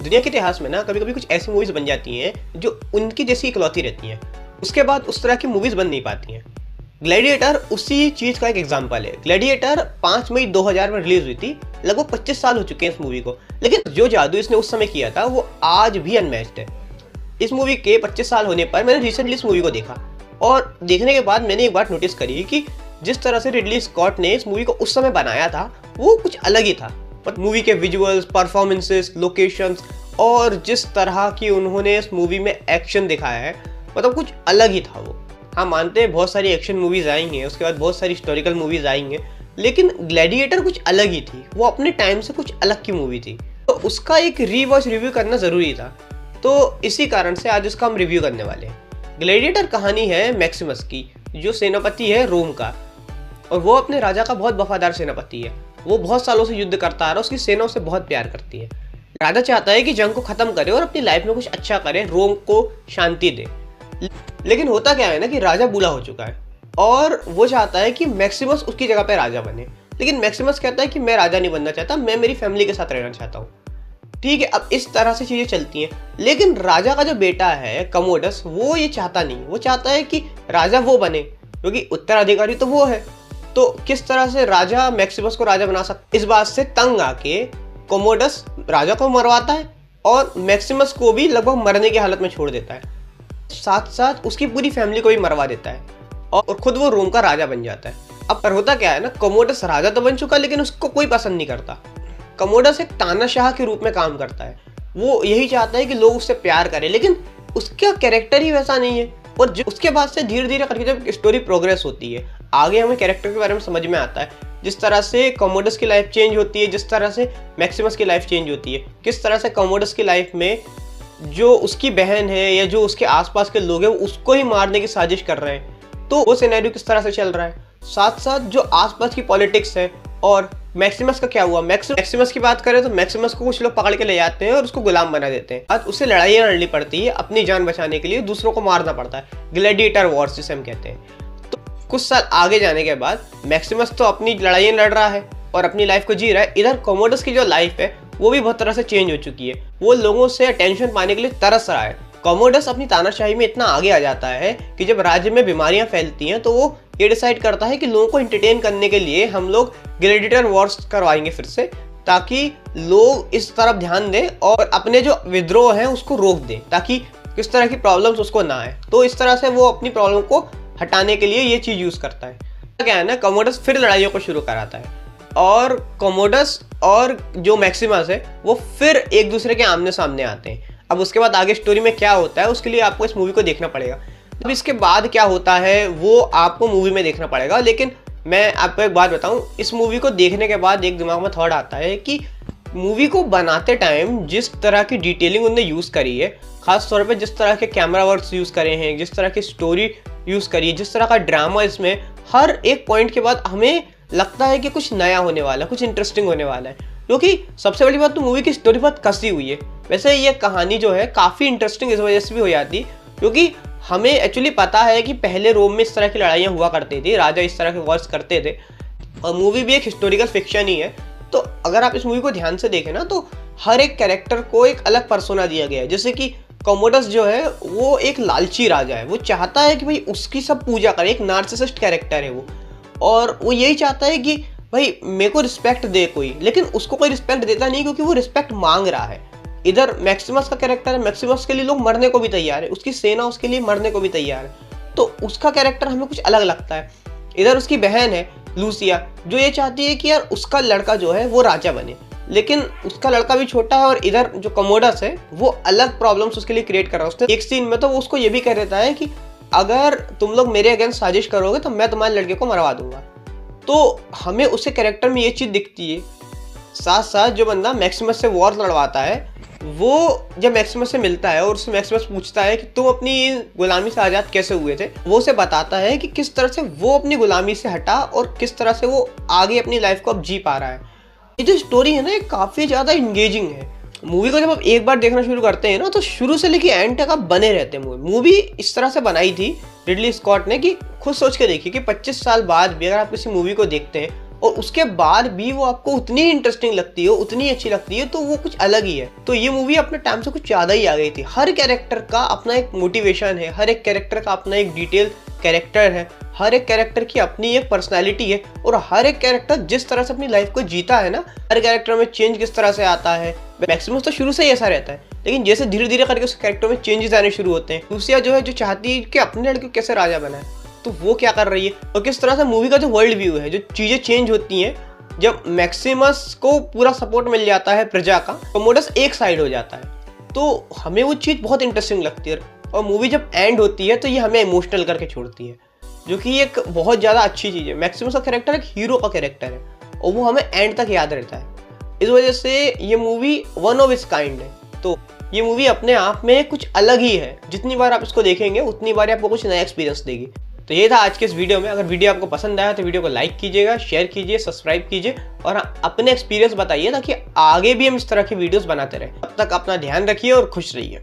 दुनिया के इतिहास में ना कभी कभी कुछ ऐसी मूवीज बन जाती हैं जो उनकी जैसी इकलौती रहती हैं, उसके बाद उस तरह की मूवीज बन नहीं पाती हैं। ग्लैडिएटर उसी चीज का एक एग्जांपल है। ग्लैडिएटर 5 मई 2000 में रिलीज हुई थी। लगभग 25 साल हो चुके हैं इस मूवी को, लेकिन जो जादू इसने उस समय किया था वो आज भी अनमैच्ड है। इस मूवी के 25 साल होने पर मैंने रिसेंटली इस मूवी को देखा और देखने के बाद मैंने एक बात नोटिस करी कि जिस तरह से रिडली स्कॉट ने इस मूवी को उस समय बनाया था वो कुछ अलग ही था। बट मूवी के विजुअल्स, परफॉर्मेंसेस, लोकेशंस और जिस तरह की उन्होंने इस मूवी में एक्शन दिखाया है, मतलब कुछ अलग ही था वो। हाँ, मानते हैं बहुत सारी एक्शन मूवीज आई हैं, उसके बाद बहुत सारी हिस्टोरिकल मूवीज आई हैं, लेकिन ग्लैडिएटर कुछ अलग ही थी। वो अपने टाइम से कुछ अलग की मूवी थी, तो उसका एक रीवॉच रिव्यू करना ज़रूरी था। तो इसी कारण से आज उसका हम रिव्यू करने वाले हैं। ग्लैडिएटर कहानी है मैक्सिमस की, जो सेनापति है रोम का, और वो अपने राजा का बहुत वफादार सेनापति है। वो बहुत सालों से युद्ध करता आ रहा है, उसकी सेना उसे बहुत प्यार करती है। राजा चाहता है कि जंग को खत्म करे और अपनी लाइफ में कुछ अच्छा करे, रोम को शांति दे। लेकिन होता क्या है ना कि राजा बूढ़ा हो चुका है और वो चाहता है कि मैक्सिमस उसकी जगह पे राजा बने। लेकिन मैक्सिमस कहता है कि मैं राजा नहीं बनना चाहता, मैं मेरी फैमिली के साथ रहना चाहता हूँ। ठीक है, अब इस तरह से चीजें चलती हैं। लेकिन राजा का जो बेटा है कमोडस, वो ये चाहता नहीं। वो चाहता है कि राजा वो बने, क्योंकि उत्तराधिकारी तो वो है। तो किस तरह से राजा मैक्सिमस को राजा बना सकता, इस बात से तंग आके कोमोडस राजा को मरवाता है और मैक्सिमस को भी लगभग मरने की हालत में छोड़ देता है। साथ साथ उसकी पूरी फैमिली को भी मरवा देता है और खुद वो रोम का राजा बन जाता है। अब पर होता क्या है ना, कोमोडस राजा तो बन चुका, लेकिन उसको कोई पसंद नहीं करता। कोमोडस एक तानाशाह के रूप में काम करता है। वो यही चाहता है कि लोग उससे प्यार करें, लेकिन उसका कैरेक्टर ही वैसा नहीं है। और उसके बाद से धीरे धीरे करके जब स्टोरी प्रोग्रेस होती है, आगे हमें कैरेक्टर के बारे में समझ में आता है। जिस तरह से कोमोडस की लाइफ चेंज होती है, जिस तरह से मैक्सिमस की लाइफ चेंज होती है, किस तरह से कोमोडस की लाइफ में जो उसकी बहन है या जो उसके आसपास के लोग हैं वो उसको ही मारने की साजिश कर रहे हैं, तो वो सिनेरियो किस तरह से चल रहा है। साथ साथ जो आसपास की पॉलिटिक्स है और मैक्सिमस का क्या हुआ। मैक्सिमस की बात करें तो मैक्सिमस को कुछ लोग पकड़ के ले जाते हैं और उसको गुलाम बना देते हैं। आज उसे लड़ाइयाँ लड़नी पड़ती है, अपनी जान बचाने के लिए दूसरों को मारना पड़ता है। ग्लैडिएटर वॉर्स जिसे हम कहते हैं। तो कुछ साल आगे जाने के बाद मैक्सिमस तो अपनी लड़ाइयाँ लड़ रहा है और अपनी लाइफ को जी रहा है। इधर कोमोडस की जो लाइफ है वो भी बहुत तरह से चेंज हो चुकी है। वो लोगों से अटेंशन पाने के लिए तरस रहा है। कोमोडस अपनी तानाशाही में इतना आगे आ जाता है कि जब राज्य में बीमारियां फैलती हैं तो वो ये डिसाइड करता है कि लोगों को एंटरटेन करने के लिए हम लोग ग्लैडिएटर वॉर्स करवाएंगे फिर से, ताकि लोग इस तरफ ध्यान दें और अपने जो विद्रोह हैं उसको रोक दें, ताकि किस तरह की प्रॉब्लम्स उसको ना आए। तो इस तरह से वो अपनी प्रॉब्लम को हटाने के लिए ये चीज़ यूज़ करता है। क्या है ना, कोमोडस फिर लड़ाइयों को शुरू कराता है और कोमोडस और जो मैक्सिमस है वो फिर एक दूसरे के आमने सामने आते हैं। अब उसके बाद आगे स्टोरी में क्या होता है उसके लिए आपको इस मूवी को देखना पड़ेगा। अब इसके बाद क्या होता है वो आपको मूवी में देखना पड़ेगा। लेकिन मैं आपको एक बात बताऊं, इस मूवी को देखने के बाद एक दिमाग में थॉट आता है कि मूवी को बनाते टाइम जिस तरह की डिटेलिंग उन्होंने यूज़ करी है, खास तौर पे जिस तरह के कैमरा वर्क्स यूज़ करे हैं, जिस तरह की स्टोरी यूज़ करी है, जिस तरह का ड्रामा, इसमें हर एक पॉइंट के बाद हमें लगता है कि कुछ नया होने वाला है, कुछ इंटरेस्टिंग होने वाला है। क्योंकि सबसे बड़ी बात तो मूवी की स्टोरी बहुत कसी हुई है। वैसे ये कहानी जो है काफ़ी इंटरेस्टिंग इस वजह से भी हो जाती, क्योंकि हमें एक्चुअली पता है कि पहले रोम में इस तरह की लड़ाइयाँ हुआ करती थी, राजा इस तरह के वॉर्स करते थे, और मूवी भी एक हिस्टोरिकल फिक्शन ही है। तो अगर आप इस मूवी को ध्यान से देखें ना, तो हर एक कैरेक्टर को एक अलग पर्सोना दिया गया है। जैसे कि कोमोडस जो है वो एक लालची राजा है, वो चाहता है कि भाई उसकी सब पूजा करें, एक नार्सिसिस्ट कैरेक्टर है वो, और वो यही चाहता है कि भाई मेरे को रिस्पेक्ट दे कोई, लेकिन उसको कोई रिस्पेक्ट देता नहीं क्योंकि वो रिस्पेक्ट मांग रहा है। इधर मैक्सिमस का कैरेक्टर है, मैक्सिमस के लिए लोग मरने को भी तैयार है, उसकी सेना उसके लिए मरने को भी तैयार है, तो उसका कैरेक्टर हमें कुछ अलग लगता है। इधर उसकी बहन है लूसिया, जो ये चाहती है कि यार उसका लड़का जो है वो राजा बने, लेकिन उसका लड़का भी छोटा है। और इधर जो कोमोडस है वो अलग प्रॉब्लम्स उसके लिए क्रिएट कर रहा है। उसने एक सीन में तो वो उसको ये भी कह देता है कि अगर तुम लोग मेरे अगेंस्ट साजिश करोगे तो मैं तुम्हारे लड़के को मरवा दूंगा। तो हमें उसके कैरेक्टर में ये चीज़ दिखती है। साथ साथ जो बंदा मैक्सिमस से वॉर लड़वाता है, वो जब मैक्सिमस से मिलता है और उससे मैक्सिमस पूछता है कि तुम अपनी गुलामी से आज़ाद कैसे हुए थे, वो उसे बताता है कि किस तरह से वो अपनी गुलामी से हटा और किस तरह से वो आगे अपनी लाइफ को अब जी पा रहा है। ये जो स्टोरी है ना, ये काफ़ी ज़्यादा इंगेजिंग है। मूवी को जब आप एक बार देखना शुरू करते हैं ना, तो शुरू से लेके एंड तक आप बने रहते हैं। मूवी इस तरह से बनाई थी रिडली स्कॉट ने कि खुद सोच के देखिए कि 25 साल बाद भी अगर आप किसी मूवी को देखते हैं और उसके बाद भी वो आपको उतनी इंटरेस्टिंग लगती है, उतनी अच्छी लगती है, तो वो कुछ अलग ही है। तो ये मूवी अपने टाइम से कुछ ज़्यादा ही आ गई थी। हर कैरेक्टर का अपना एक मोटिवेशन है, हर एक कैरेक्टर का अपना एक डिटेल कैरेक्टर है, हर एक कैरेक्टर की अपनी एक पर्सनैलिटी है, और हर एक कैरेक्टर जिस तरह से अपनी लाइफ को जीता है ना, हर कैरेक्टर में चेंज किस तरह से आता है। मैक्सिमस तो शुरू से ही ऐसा रहता है, लेकिन जैसे धीरे धीरे करके उस कैरेक्टर में चेंजेस आने शुरू होते हैं। लूसिया जो है, जो चाहती है कि अपने लड़के को कैसे राजा बनाए, तो वो क्या कर रही है, और किस तरह से मूवी का जो वर्ल्ड व्यू है, जो चीज़ें चेंज होती हैं जब मैक्सिमस को पूरा सपोर्ट मिल जाता है प्रजा का, कमोडस एक साइड हो जाता है। तो हमें वो चीज़ बहुत इंटरेस्टिंग लगती है, और मूवी जब एंड होती है तो ये हमें इमोशनल करके छोड़ती है, जो कि एक बहुत ज़्यादा अच्छी चीज़ है। मैक्सिमस का कैरेक्टर एक हीरो का कैरेक्टर है, और वो हमें एंड तक याद रहता है। इस वजह से ये movie one of its kind है। तो ये मूवी अपने आप में कुछ अलग ही है। जितनी बार आप इसको देखेंगे उतनी बार आपको कुछ नया एक्सपीरियंस देगी। तो ये था आज के इस वीडियो में। अगर वीडियो आपको पसंद आया तो वीडियो को लाइक कीजिएगा, शेयर कीजिए, सब्सक्राइब कीजिए, और अपने एक्सपीरियंस बताइए, ताकि आगे भी हम इस तरह की वीडियोस बनाते रहें। तब तक अपना ध्यान रखिए और खुश रहिए।